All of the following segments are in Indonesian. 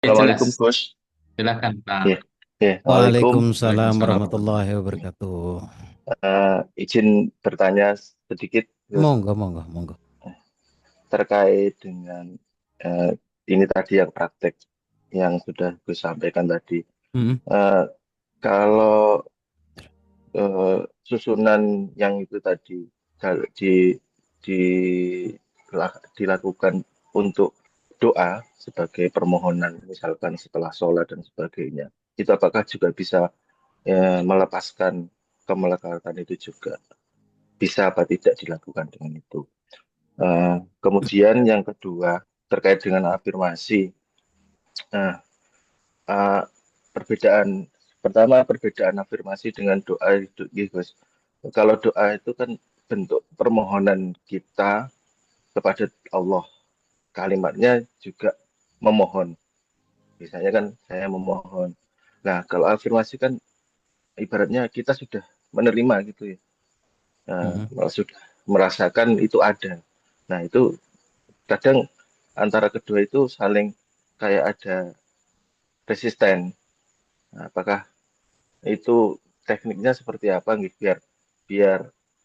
Assalamualaikum, Jelas. Gus. Silakan, Pak. Ya, ya, Waalaikum. Waalaikumsalam Waalaikumsalam warahmatullahi warahmatullahi wabarakatuh. Izin bertanya sedikit, Gus, Monggo, monggo, monggo. terkait dengan eh, ini tadi yang praktek yang sudah Gus sampaikan tadi. Mm-mm. Eh, Kalau susunan yang itu tadi di, dilakukan untuk doa sebagai permohonan, misalkan setelah sholat dan sebagainya, itu apakah juga bisa melepaskan kemelekatan itu juga? Bisa apa tidak dilakukan dengan itu. Kemudian yang kedua terkait dengan afirmasi. Nah, eh, perbedaan pertama perbedaan afirmasi dengan doa itu, ya, Gus. Kalau doa itu kan bentuk permohonan kita kepada Allah. Kalimatnya juga memohon. Misalnya kan saya memohon. Nah, kalau afirmasi kan ibaratnya kita sudah menerima gitu ya. Mm-mm. Sudah merasakan itu ada. Nah, itu kadang antara kedua itu saling kayak ada resisten. Nah, apakah itu tekniknya seperti apa nih biar biar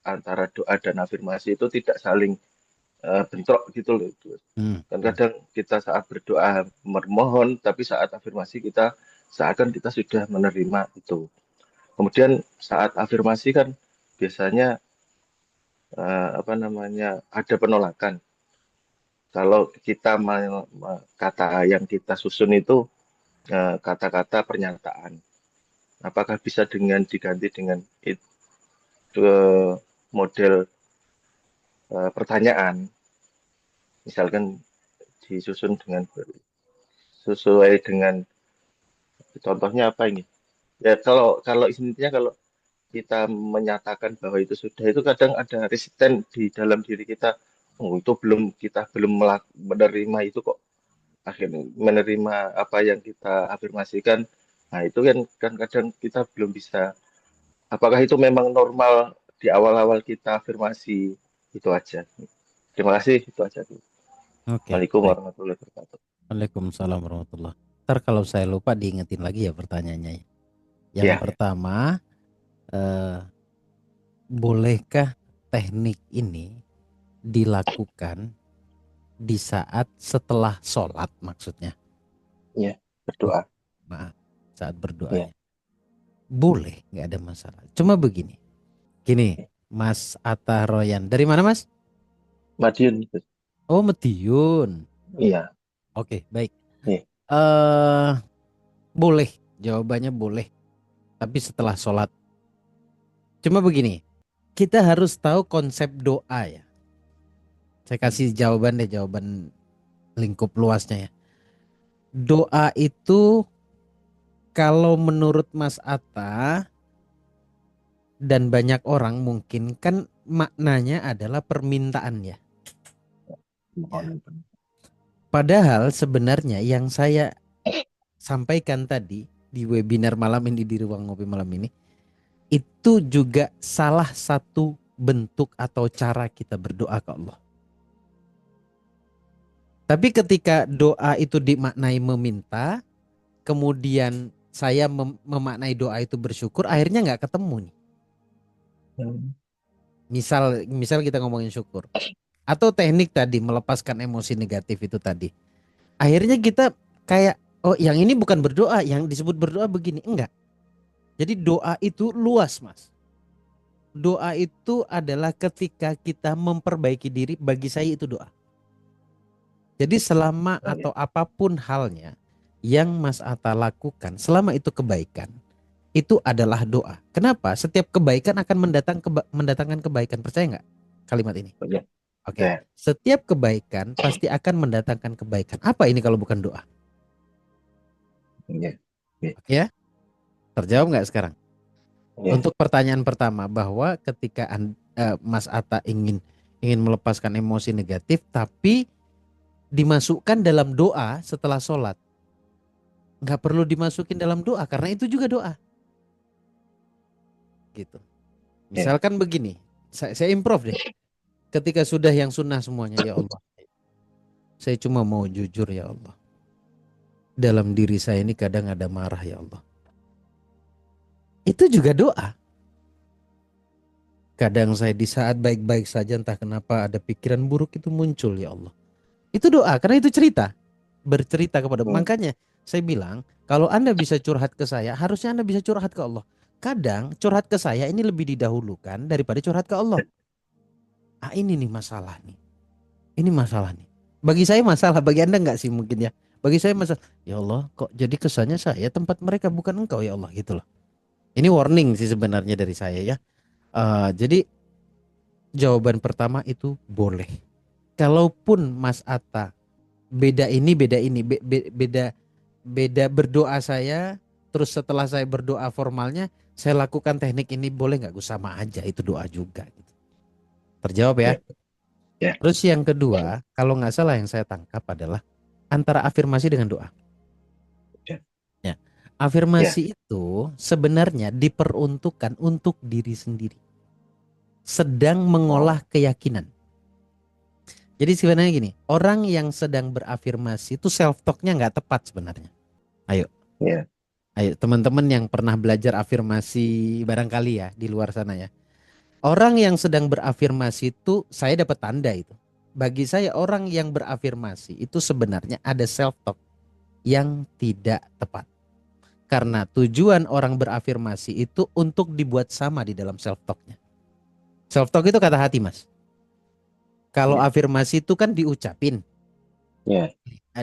antara doa dan afirmasi itu tidak saling bentrok gitu loh. Kan Mm-mm. kadang kita saat berdoa memohon, tapi saat afirmasi kita seakan kita sudah menerima itu. Kemudian saat afirmasi kan biasanya apa namanya ada penolakan. Kalau kita kata yang kita susun itu kata-kata pernyataan. Apakah bisa dengan diganti dengan itu model pertanyaan, misalkan disusun dengan sesuai dengan contohnya apa ini? Ya kalau kalau intinya kalau kita menyatakan bahwa itu sudah itu kadang ada resisten di dalam diri kita. Oh, itu kita belum menerima itu kok akhirnya menerima apa yang kita afirmasikan. Nah, itu kan kadang kita belum bisa. Apakah itu memang normal di awal-awal kita afirmasi itu aja? Terima kasih, itu aja. Oke, Assalamualaikum baik. warahmatullahi wabarakatuh. Waalaikumsalam warahmatullahi. Ntar kalau saya lupa diingetin lagi ya pertanyaannya ya. Yang Ya, ya. pertama, eh, bolehkah teknik ini dilakukan di saat setelah sholat maksudnya? Ya, Oh, berdoa. maaf, saat Ya, berdoanya. Boleh, nggak ada masalah. Cuma begini, gini, Mas Atta Royan. Dari mana Mas? Madiun. Oh, Mediun. Iya, Oke, baik. iya. eh Boleh, jawabannya boleh. Tapi setelah sholat. Cuma begini, kita harus tahu konsep doa ya. Saya kasih jawaban deh, jawaban lingkup luasnya ya. Doa itu kalau menurut Mas Atta dan banyak orang mungkin kan maknanya adalah permintaan ya. Ya. Mohon. Padahal sebenarnya yang saya sampaikan tadi di webinar malam ini di ruang ngopi malam ini itu juga salah satu bentuk atau cara kita berdoa ke Allah. Tapi ketika doa itu dimaknai meminta, kemudian saya memaknai doa itu bersyukur, akhirnya nggak ketemu nih. Hmm. Misal kita ngomongin syukur. Atau teknik tadi melepaskan emosi negatif itu tadi. Akhirnya kita kayak, oh yang ini bukan berdoa, yang disebut berdoa begini. Enggak. Jadi doa itu luas mas. Doa itu adalah ketika kita memperbaiki diri, bagi saya itu doa. Jadi selama Oh, ya. atau apapun halnya yang Mas Atta lakukan, selama itu kebaikan, itu adalah doa. Kenapa? Setiap kebaikan akan mendatangkan kebaikan. Percaya nggak kalimat ini? Oh, ya. Oke. Ya. Setiap kebaikan pasti akan mendatangkan kebaikan. Apa ini kalau bukan doa? Ya. Ya. Oke ya? Terjawab nggak sekarang? Ya. Untuk pertanyaan pertama bahwa ketika Mas Atta ingin melepaskan emosi negatif, tapi dimasukkan dalam doa setelah sholat. Nggak perlu dimasukin dalam doa karena itu juga doa gitu. Ya. Misalkan begini, saya improv deh. Ketika sudah yang sunnah semuanya, ya Allah, saya cuma mau jujur ya Allah. dalam diri saya ini kadang ada marah ya Allah. Itu juga doa. Kadang saya di saat baik-baik saja entah kenapa ada pikiran buruk itu muncul ya Allah. Itu doa karena itu cerita. Bercerita kepada. Hmm. Makanya saya bilang kalau Anda bisa curhat ke saya, harusnya Anda bisa curhat ke Allah. Kadang curhat ke saya ini lebih didahulukan daripada curhat ke Allah. Ah ini nih masalah nih. Ini masalah nih. Bagi saya masalah, bagi Anda enggak sih mungkin ya. Bagi saya masalah. Ya Allah, kok jadi kesannya saya tempat mereka bukan engkau ya Allah gitu loh. Ini warning sih sebenarnya dari saya ya. Jadi jawaban pertama itu boleh. Kalaupun Mas Atta beda ini beda beda berdoa saya, terus setelah saya berdoa formalnya saya lakukan teknik ini boleh nggak? Gue sama aja itu doa juga gitu. Terjawab ya. Ya, ya, Terus yang kedua, kalau nggak salah yang saya tangkap adalah antara afirmasi dengan doa. ya, Ya. ya. Afirmasi itu sebenarnya diperuntukkan untuk diri sendiri. Sedang mengolah Oh, keyakinan. Jadi sebenarnya gini, orang yang sedang berafirmasi itu self talknya nggak tepat sebenarnya. Ayo, ya, ayo teman-teman yang pernah belajar afirmasi barangkali ya di luar sana ya. Orang yang sedang berafirmasi itu saya dapat tanda itu. Bagi saya orang yang berafirmasi itu sebenarnya ada self talk yang tidak tepat. Karena tujuan orang berafirmasi itu untuk dibuat sama di dalam self talknya. Self talk itu kata hati mas. Kalau ya, afirmasi itu kan diucapin ya.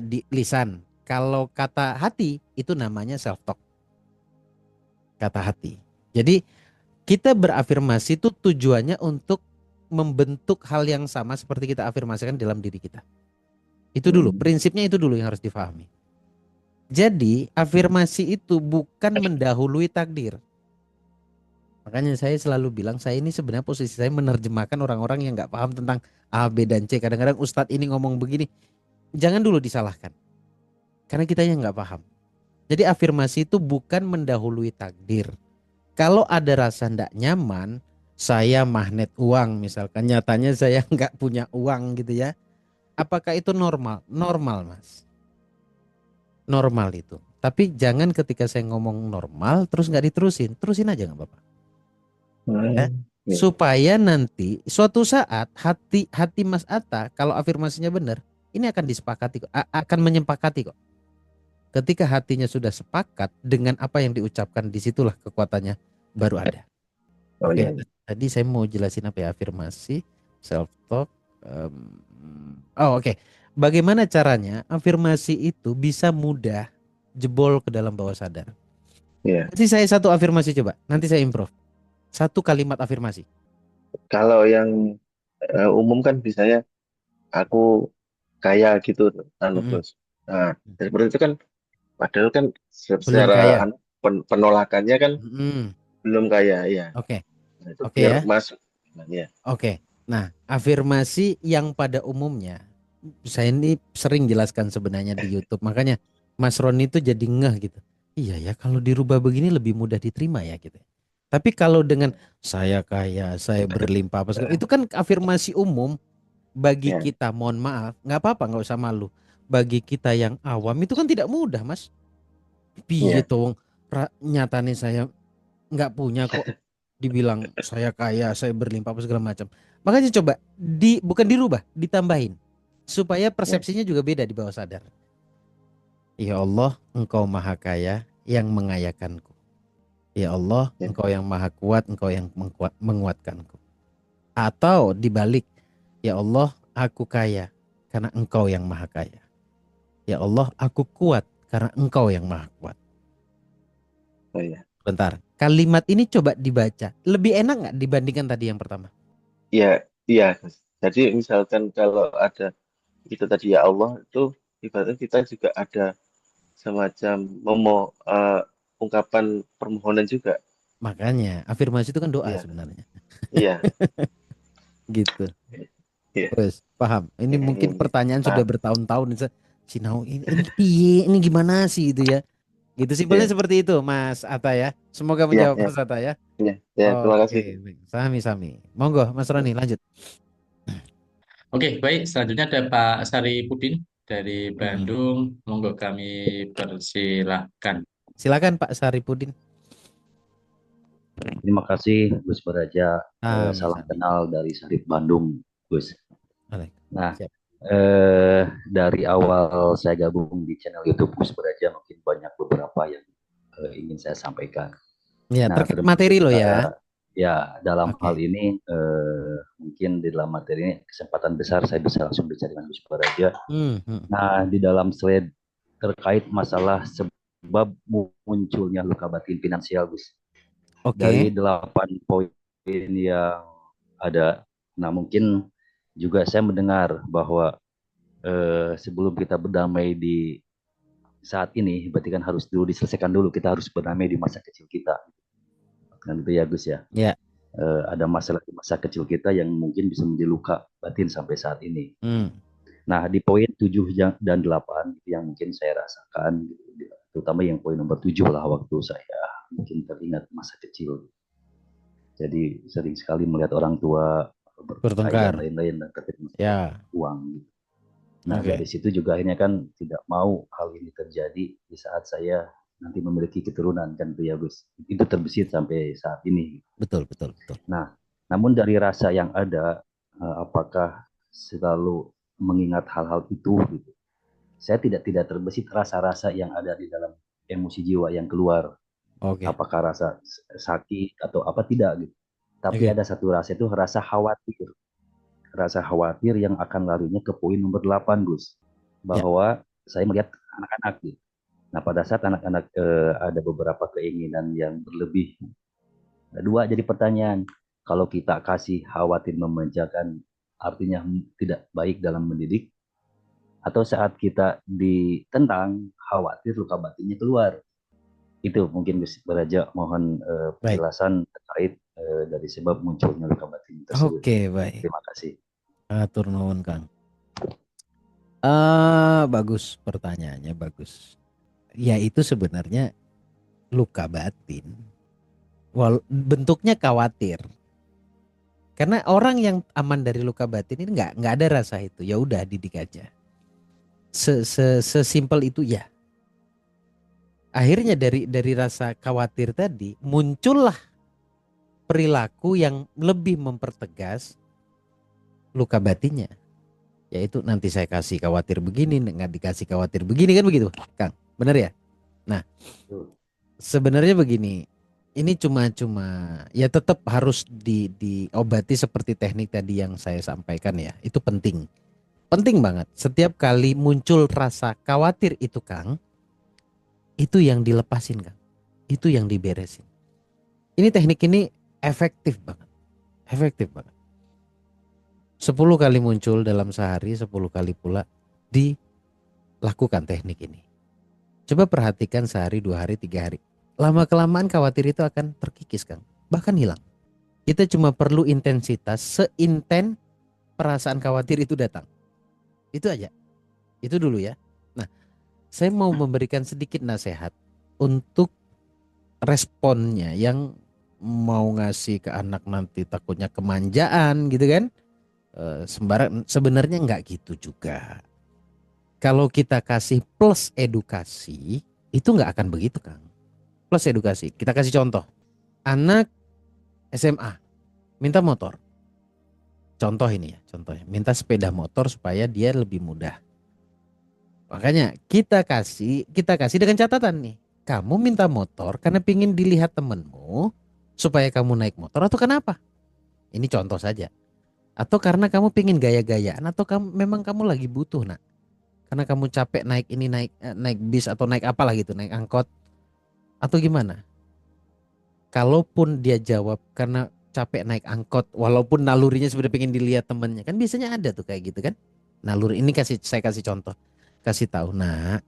di lisan. Kalau kata hati itu namanya self talk, kata hati. Jadi kita berafirmasi itu tujuannya untuk membentuk hal yang sama seperti kita afirmasikan dalam diri kita. Itu dulu, Hmm. prinsipnya itu dulu yang harus difahami. Jadi afirmasi itu bukan mendahului takdir. Makanya saya selalu bilang saya ini sebenarnya posisi saya menerjemahkan orang-orang yang nggak paham tentang A, B, dan C. Kadang-kadang Ustadz ini ngomong begini, jangan dulu disalahkan. Karena kita yang nggak paham. Jadi afirmasi itu bukan mendahului takdir. Kalau ada rasa nggak nyaman, saya magnet uang misalkan, nyatanya saya nggak punya uang gitu ya. Apakah itu normal? Normal mas, normal itu. Tapi jangan ketika saya ngomong normal terus nggak diterusin, terusin aja nggak apa-apa. Ya. Hmm. Ya, Supaya nanti suatu saat hati hati Mas Atta kalau afirmasinya benar, ini akan disepakati kok, akan menyepakati kok. Ketika hatinya sudah sepakat dengan apa yang diucapkan, disitulah kekuatannya baru ada. oh Oke, ya, tadi saya mau jelasin apa ya afirmasi, self talk. Oh oke, bagaimana caranya afirmasi itu bisa mudah jebol ke dalam bawah sadar? ya. Kasih saya satu afirmasi coba, nanti saya improve. Satu kalimat afirmasi. Kalau yang umum kan biasanya aku kaya gitu, anu Mm-mm. bos. Nah, seperti itu kan, padahal kan Belum secara kaya. anu, penolakannya kan Mm-mm. belum kaya, ya. Oke, Nah, itu oke biar ya. masuk. Nah, ya, Oke. Nah, afirmasi yang pada umumnya saya ini sering jelaskan sebenarnya di YouTube. Makanya Mas Roni itu jadi ngeh gitu. Iya ya, kalau dirubah begini lebih mudah diterima ya gitu. Tapi kalau dengan saya kaya, saya berlimpah apa segala, itu kan afirmasi umum bagi ya, kita. Mohon maaf, nggak apa-apa, nggak usah malu. Bagi kita yang awam itu kan tidak mudah, Mas. Piye ya. tuh nyatane saya nggak punya kok, dibilang saya kaya, saya berlimpah apa segala macam. Makanya coba bukan dirubah, ditambahin supaya Ya. persepsinya juga beda di bawah sadar. Ya Allah, Engkau Maha Kaya yang mengayakanku. Ya Allah, Ya. Engkau yang Maha Kuat, Engkau yang menguatkanku. Atau dibalik, ya Allah, aku kaya karena Engkau yang Maha Kaya. Ya Allah, aku kuat karena Engkau yang Maha Kuat. Oh ya. Bentar, kalimat ini coba dibaca. Lebih enak nggak dibandingkan tadi yang pertama? Ya, iya. Jadi misalkan kalau ada itu tadi ya Allah itu ibaratnya kita juga ada semacam eh, ungkapan permohonan juga. Makanya afirmasi itu kan doa Iya, sebenarnya. iya, Gitu. iya, Wes, paham. Ini iya, mungkin ini pertanyaan sudah paham. bertahun-tahun. Sinau ini piye, ini gimana sih itu ya? Gitu simpelnya Iya, seperti itu, Mas Atta ya. Semoga iya, menjawab iya, Mas Atta ya. iya, iya. Terima Oke, kasih. baik. Sami-sami. Monggo, Mas Roni lanjut. Oke, baik. Selanjutnya ada Pak Saripudin. dari Mm-mm. Bandung. Monggo kami persilahkan. Silakan Pak Saripudin. Terima kasih Gus Baraja. Salam Sami-sami. kenal dari Sarip Bandung, Gus. Baik. Nah, Siap. dari awal saya gabung di channel YouTube Gus Baraja, mungkin banyak beberapa yang ingin saya sampaikan. Ya, Nah, terkait termasuk materi lo ya. ya dalam Oke. hal ini mungkin di dalam materi ini kesempatan besar saya bisa langsung bicara dengan Gus Baraja. Nah, di dalam slide terkait masalah sebab munculnya luka batin finansial, Gus. Dari Oke. 8 poin yang ada, nah mungkin juga saya mendengar bahwa sebelum kita berdamai di saat ini, berarti kan harus dulu diselesaikan dulu, kita harus berdamai di masa kecil kita. Kan itu ya Gus ya. Ya. Ada masalah di masa kecil kita yang mungkin bisa menjadi luka batin sampai saat ini. Nah, di poin 7 dan 8 yang mungkin saya rasakan, terutama yang poin nomor 7 lah, waktu saya mungkin teringat masa kecil. Jadi sering sekali melihat orang tua berkelahi dan lain-lain terkait masalah uang. Nah, dari situ juga akhirnya kan tidak mau hal ini terjadi di saat saya nanti memiliki keturunan, kan itu ya Gus. Itu terbesit sampai saat ini. Betul. Nah, namun dari rasa yang ada, apakah selalu mengingat hal-hal itu gitu. Saya tidak terbesit rasa-rasa yang ada di dalam emosi jiwa yang keluar. Apakah rasa sakit atau apa, tidak gitu. Tapi ada satu rasa, itu rasa khawatir. Rasa khawatir yang akan larinya ke poin nomor 8 Gus. Bahwa saya melihat anak-anak gitu. Nah, pada saat anak-anak ada beberapa keinginan yang berlebih. Dua jadi pertanyaan, kalau kita kasih khawatir memanjakan, artinya tidak baik dalam mendidik, atau saat kita ditentang, khawatir luka batinnya keluar. Itu mungkin Gus Baraja, mohon penjelasan terkait dari sebab munculnya luka batin tersebut. Oke, baik. Terima kasih. Atur nuwun Kang. Bagus pertanyaannya, bagus. Ya, itu sebenarnya luka batin. Bentuknya khawatir. Karena orang yang aman dari luka batin ini nggak ada rasa itu. Ya udah, didik aja. Sesimpel itu ya. Akhirnya dari rasa khawatir tadi muncullah perilaku yang lebih mempertegas luka batinnya. Yaitu nanti saya kasih khawatir begini, nggak dikasih khawatir begini, kan begitu Kang, bener ya? Nah, sebenarnya begini, ini cuma ya tetap harus diobati seperti teknik tadi yang saya sampaikan ya. Itu penting banget. Setiap kali muncul rasa khawatir itu Kang, itu yang dilepasin Kang, itu yang diberesin. Ini teknik ini efektif banget. 10 kali muncul dalam sehari, 10 kali pula dilakukan teknik ini. Coba perhatikan sehari, 2 hari, 3 hari. Lama-kelamaan khawatir itu akan terkikis Kang, bahkan hilang. Kita cuma perlu intensitas seinten perasaan khawatir itu datang. Itu aja. Itu dulu ya. Nah, saya mau memberikan sedikit nasihat untuk responnya, yang mau ngasih ke anak nanti takutnya kemanjaan gitu kan. Sembarang, sebenarnya nggak gitu juga. Kalau kita kasih plus edukasi, itu nggak akan begitu Kang. Plus edukasi, kita kasih contoh. Anak SMA minta motor. Contoh ini ya, contohnya minta sepeda motor supaya dia lebih mudah. Makanya kita kasih dengan catatan nih. Kamu minta motor karena pingin dilihat temenmu supaya kamu naik motor, atau kenapa? Ini contoh saja. Atau karena kamu pingin gaya-gayaan, atau memang kamu lagi butuh nak, karena kamu capek naik ini, naik bis atau naik apalah gitu, naik angkot, atau gimana? Kalaupun dia jawab karena capek naik angkot, walaupun nalurinya sebenarnya pengen dilihat temennya, kan biasanya ada tuh kayak gitu kan. Naluri ini saya kasih contoh, kasih tahu, nak,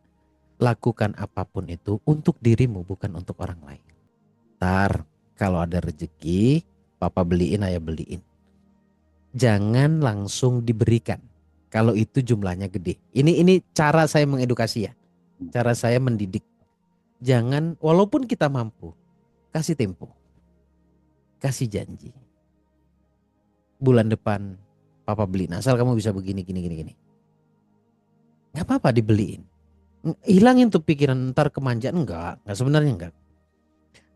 lakukan apapun itu untuk dirimu, bukan untuk orang lain. Ntar kalau ada rezeki, papa beliin, ayah beliin. Jangan langsung diberikan kalau itu jumlahnya gede. Ini cara saya mengedukasi ya, cara saya mendidik. Jangan, walaupun kita mampu, kasih tempo, kasih janji. Bulan depan papa beliin, asal kamu bisa begini, gini. nggak apa-apa dibeliin. Hilangin tuh pikiran ntar kemanjaan, enggak sebenarnya enggak.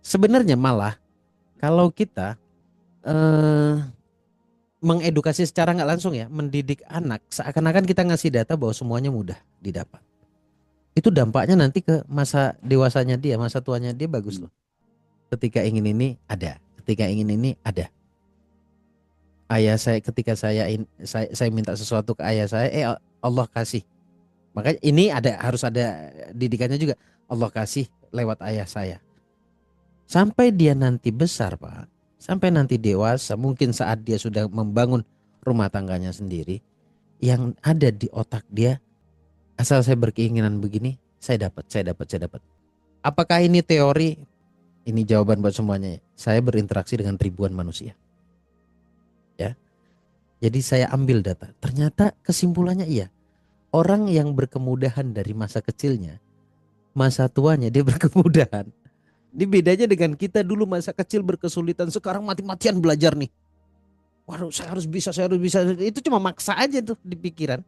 Sebenarnya malah kalau kita mengedukasi secara nggak langsung ya, mendidik anak seakan-akan kita ngasih data bahwa semuanya mudah didapat. Itu dampaknya nanti ke masa dewasanya dia, masa tuanya dia bagus loh. Ketika ingin ini ada, ketika ingin ini ada. Ayah saya ketika saya minta sesuatu ke ayah saya, Allah kasih. Makanya ini harus ada didikannya juga. Allah kasih lewat ayah saya. Sampai dia nanti besar, Pak. Sampai nanti dewasa, mungkin saat dia sudah membangun rumah tangganya sendiri, yang ada di otak dia, asal saya berkeinginan begini, saya dapat. Apakah ini teori? Ini jawaban buat semuanya. Saya berinteraksi dengan ribuan manusia. Ya. Jadi saya ambil data. Ternyata kesimpulannya iya. Orang yang berkemudahan dari masa kecilnya, masa tuanya dia berkemudahan. Ini bedanya dengan kita dulu masa kecil berkesulitan, sekarang mati-matian belajar nih. Waduh, saya harus bisa. Itu cuma maksa aja tuh di pikiran.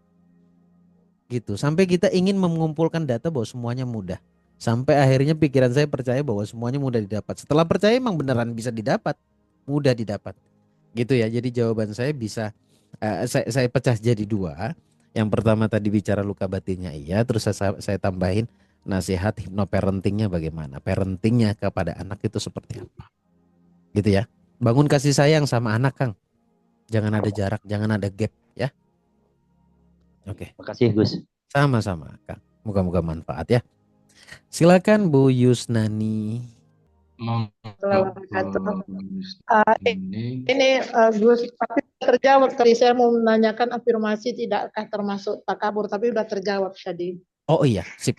Gitu. Sampai kita ingin mengumpulkan data bahwa semuanya mudah. Sampai akhirnya pikiran saya percaya bahwa semuanya mudah didapat. Setelah percaya emang beneran bisa didapat. Mudah didapat. Gitu ya. Jadi jawaban saya bisa saya pecah jadi dua. Yang pertama tadi bicara luka batinnya iya, terus saya tambahin nasihat hipnoparentingnya bagaimana. Parentingnya kepada anak itu seperti apa. Gitu ya. Bangun kasih sayang sama anak, Kang. Jangan ada jarak, jangan ada gap ya. Oke. Makasih Gus. Sama-sama, Kang. Moga-moga manfaat ya. Silakan Bu Yusnani. Ini Gus, tapi terjawab tadi saya mau menanyakan afirmasi tidakkah termasuk takabur, tapi udah terjawab tadi. Oh iya, sip.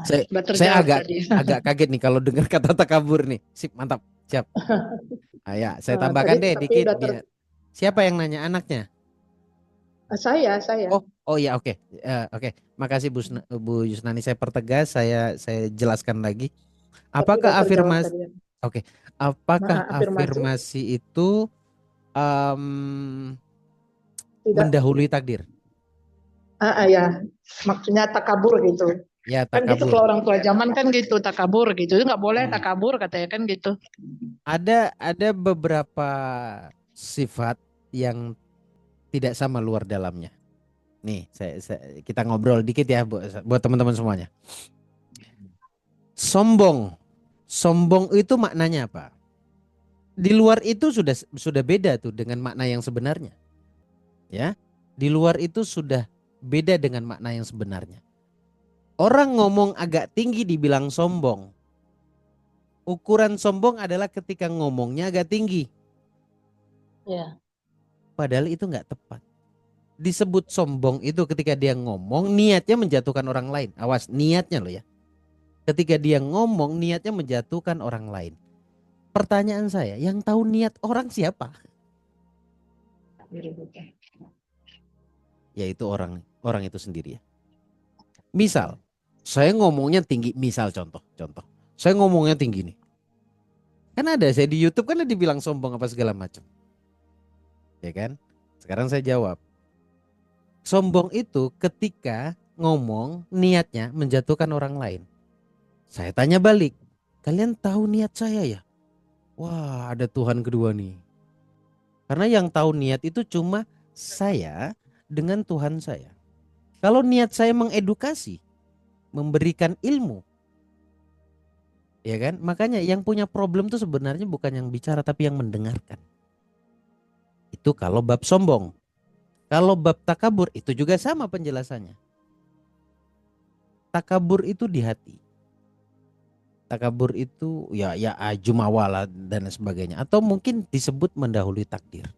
Saya Udah terjawab tadi. agak kaget nih kalau dengar kata takabur nih. Sip, mantap. Siap. Ya, saya tambahkan deh tapi dikit. udah Siapa yang nanya anaknya? Saya. Oh iya, oke. Oke. Makasih Bu Yusnani, saya pertegas, saya jelaskan lagi. Apakah Udah terjawab afirmasi tadi. Oke. Apakah Afirmasi. afirmasi itu Tidak. mendahului takdir? Ya, maksudnya takabur gitu. Ya, Kan gitu takabur. kalau orang tua zaman kan gitu takabur gitu, nggak boleh takabur katanya kan gitu. Ada beberapa sifat yang tidak sama luar dalamnya. Nih, kita ngobrol dikit ya buat teman-teman semuanya. Sombong itu maknanya apa? Di luar itu sudah beda tuh dengan makna yang sebenarnya. Ya. Di luar itu sudah beda dengan makna yang sebenarnya. Orang ngomong agak tinggi dibilang sombong. Ukuran sombong adalah ketika ngomongnya agak tinggi. Ya. Padahal itu nggak tepat. Disebut sombong itu ketika dia ngomong niatnya menjatuhkan orang lain. Awas, niatnya loh ya. Ketika dia ngomong niatnya menjatuhkan orang lain. Pertanyaan saya, yang tahu niat orang siapa? Yaitu orang itu sendiri ya. Misal, saya ngomongnya tinggi, misal contoh. Saya ngomongnya tinggi nih. Kan ada saya di YouTube kan dibilang sombong apa segala macam. Ya kan? Sekarang saya jawab. Sombong itu ketika ngomong niatnya menjatuhkan orang lain. Saya tanya balik, kalian tahu niat saya ya? Wah, ada Tuhan kedua nih. Karena yang tahu niat itu cuma saya dengan Tuhan saya. Kalau niat saya mengedukasi, memberikan ilmu, ya kan? Makanya yang punya problem itu sebenarnya bukan yang bicara tapi yang mendengarkan. Itu kalau bab sombong. Kalau bab takabur itu juga sama penjelasannya. Takabur itu di hati. Takabur itu ya jumawala dan sebagainya, atau mungkin disebut mendahului takdir.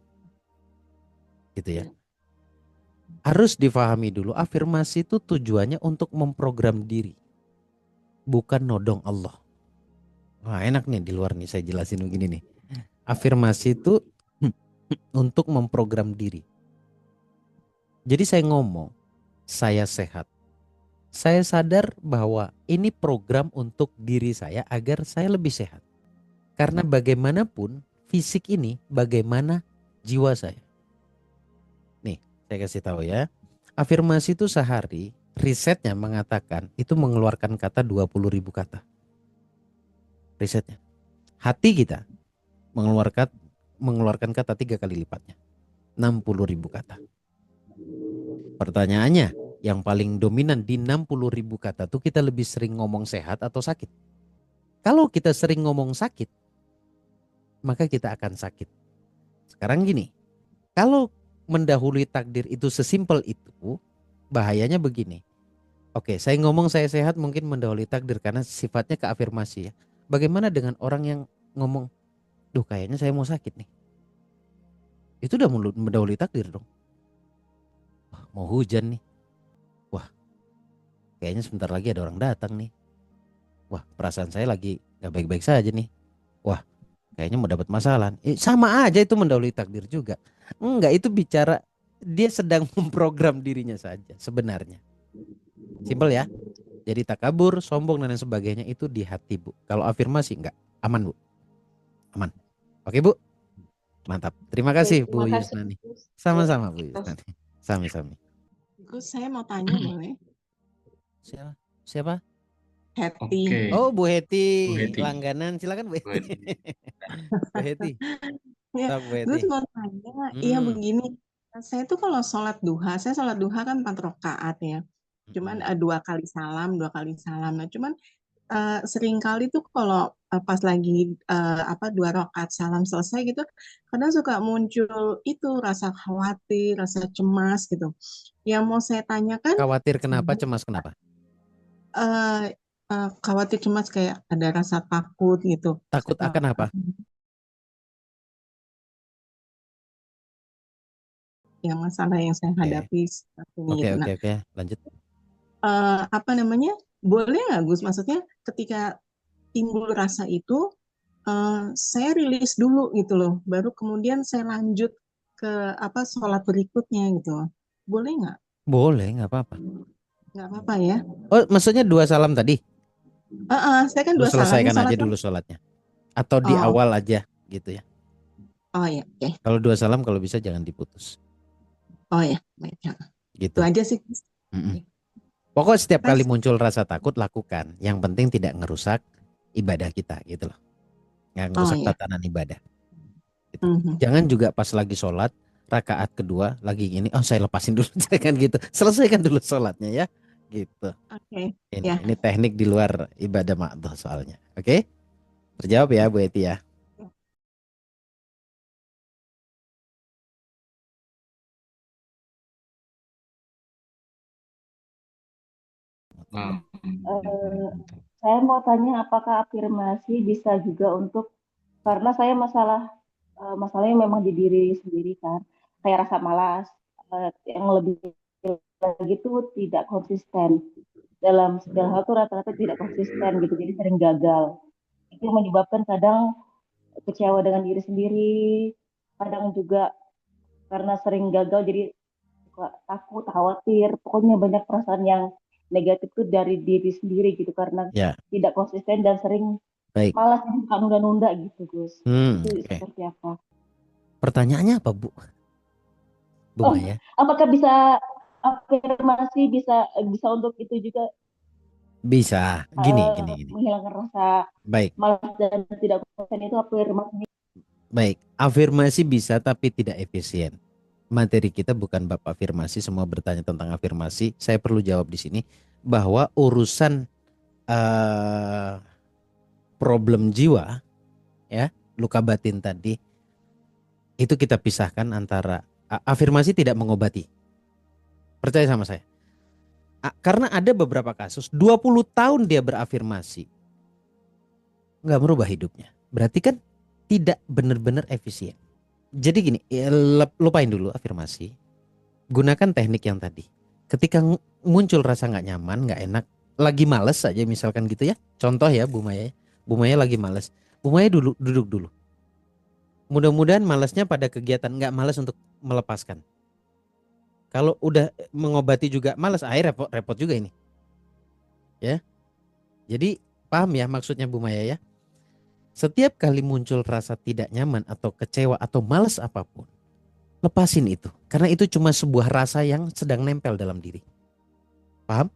Gitu ya. Harus difahami dulu, afirmasi itu tujuannya untuk memprogram diri. Bukan nodong Allah. Wah, enak nih di luar nih saya jelasin begini nih. Afirmasi itu untuk memprogram diri. Jadi saya ngomong, saya sehat. Saya sadar bahwa ini program untuk diri saya agar saya lebih sehat. Karena bagaimanapun fisik ini, bagaimana jiwa saya. Nih, saya kasih tahu ya. Afirmasi itu sehari risetnya mengatakan itu mengeluarkan kata 20.000 kata. Risetnya. Hati kita mengeluarkan kata 3 kali lipatnya. 60.000 kata. Pertanyaannya, yang paling dominan di 60.000 kata tuh kita lebih sering ngomong sehat atau sakit? Kalau kita sering ngomong sakit, maka kita akan sakit. Sekarang gini, kalau mendahului takdir itu sesimpel itu, bahayanya begini. Oke, saya ngomong saya sehat mungkin mendahului takdir karena sifatnya keafirmasi ya. Bagaimana dengan orang yang ngomong, duh kayaknya saya mau sakit nih. Itu udah mendahului takdir dong. Wah, mau hujan nih. Wah, kayaknya sebentar lagi ada orang datang nih. Wah, perasaan saya lagi gak baik-baik saja nih. Wah, kayaknya mau dapat masalah. Sama aja itu mendahului takdir juga. Enggak, itu bicara dia sedang memprogram dirinya saja sebenarnya. Simpel ya. Jadi takabur, sombong dan lain sebagainya itu di hati, Bu. Kalau afirmasi enggak, aman, Bu. Aman. Oke, Bu. Mantap. Terima kasih, Bu Terima kasih, Yusnani. Gus. Sama-sama, Bu Yusnani. Sami-sami. Gus, saya mau tanya boleh? Siapa? Siapa? Happy. Oke, Oh, Bu Bu Heti, Heti. langganan. Silakan, Bu Bu Heti. Heti. Bu Heti. Ya, Sok, Bu Gus Heti. mau tanya, iya begini, saya tuh kalau sholat duha, saya sholat duha kan 4 rakaat ya. Cuman 2 kali salam, 2 kali salam. Nah, cuman seringkali tuh kalau pas lagi 2 rakaat salam selesai gitu, kadang suka muncul itu rasa khawatir, rasa cemas gitu. Yang mau saya tanyakan, Khawatir kenapa? Cemas kenapa? eh, khawatir cemas kayak ada rasa takut gitu. Takut akan apa? Yang masalah yang saya Oke. hadapi saat ini Oke, gitu. oke, Nah, oke. Lanjut. apa namanya? Boleh nggak Gus? Maksudnya ketika timbul rasa itu, saya rilis dulu gitu loh, baru kemudian saya lanjut ke sholat berikutnya gitu loh. Boleh nggak? Boleh, nggak apa-apa. Nggak apa-apa ya? Oh, maksudnya 2 salam tadi? Saya kan Lu 2 salam nih selesaikan aja sholat. dulu sholatnya. Atau di Oh, awal aja gitu ya. oh ya, oke. Kalau 2 salam kalau bisa jangan diputus. Oh ya, baik. Ya. Gitu. Itu aja sih Gus. Mm-mm. Pokok setiap kali Terus, muncul rasa takut lakukan. Yang penting tidak ngerusak ibadah kita gitu loh. Nggak ngerusak ya. tatanan ibadah. Gitu. Mhm. Jangan juga pas lagi sholat rakaat kedua lagi gini, oh saya lepasin dulu kan gitu. Selesaikan dulu sholatnya ya. Gitu. Oke, Ini ya. ini teknik di luar ibadah ma'dhah soalnya. Oke? Terjawab ya Bu Eti ya. Nah, Saya mau tanya apakah afirmasi bisa juga untuk karena saya masalahnya memang di diri sendiri kan kayak rasa malas yang lebih lagi tuh tidak konsisten dalam segala hal tuh rata-rata tidak konsisten gitu jadi sering gagal itu menyebabkan kadang kecewa dengan diri sendiri kadang juga karena sering gagal jadi suka takut khawatir pokoknya banyak perasaan yang negatif tuh dari diri sendiri gitu karena Ya, tidak konsisten dan sering baik. malas jadi suka nunda-nunda gitu Gus. Itu Oke. seperti apa? Pertanyaannya apa Bu? Bu Oh, Maya? apakah bisa afirmasi bisa untuk itu juga Bisa. Gini. menghilangkan rasa Baik. malas dan tidak konsisten itu afirmasi? Baik. Afirmasi bisa tapi tidak efisien. Materi kita bukan bab afirmasi, semua bertanya tentang afirmasi. Saya perlu jawab di sini bahwa urusan problem jiwa ya, luka batin tadi itu kita pisahkan antara afirmasi tidak mengobati. Percaya sama saya. Karena ada beberapa kasus 20 tahun dia berafirmasi nggak merubah hidupnya. Berarti kan tidak benar-benar efisien. Jadi gini, lupain dulu afirmasi. Gunakan teknik yang tadi. Ketika muncul rasa nggak nyaman, nggak enak, lagi males aja misalkan gitu ya. Contoh ya Bu Maya. Bu Maya lagi males. Bu Maya duduk dulu. Mudah-mudahan malesnya pada kegiatan, nggak males untuk melepaskan. Kalau udah mengobati juga males, repot juga ini. Ya. Jadi paham ya maksudnya Bu Maya ya. Setiap kali muncul rasa tidak nyaman atau kecewa atau malas apapun, lepasin itu. Karena itu cuma sebuah rasa yang sedang nempel dalam diri. Paham?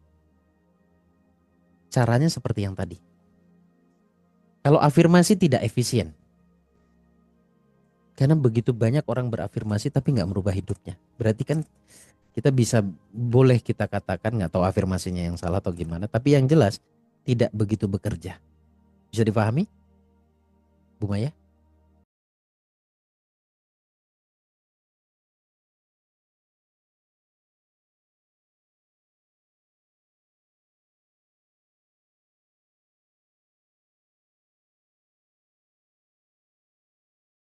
Caranya seperti yang tadi. Kalau afirmasi tidak efisien. Karena begitu banyak orang berafirmasi tapi nggak merubah hidupnya. Berarti kan kita boleh kita katakan, nggak tahu afirmasinya yang salah atau gimana. Tapi yang jelas tidak begitu bekerja. Bisa dipahami, Bu Maya?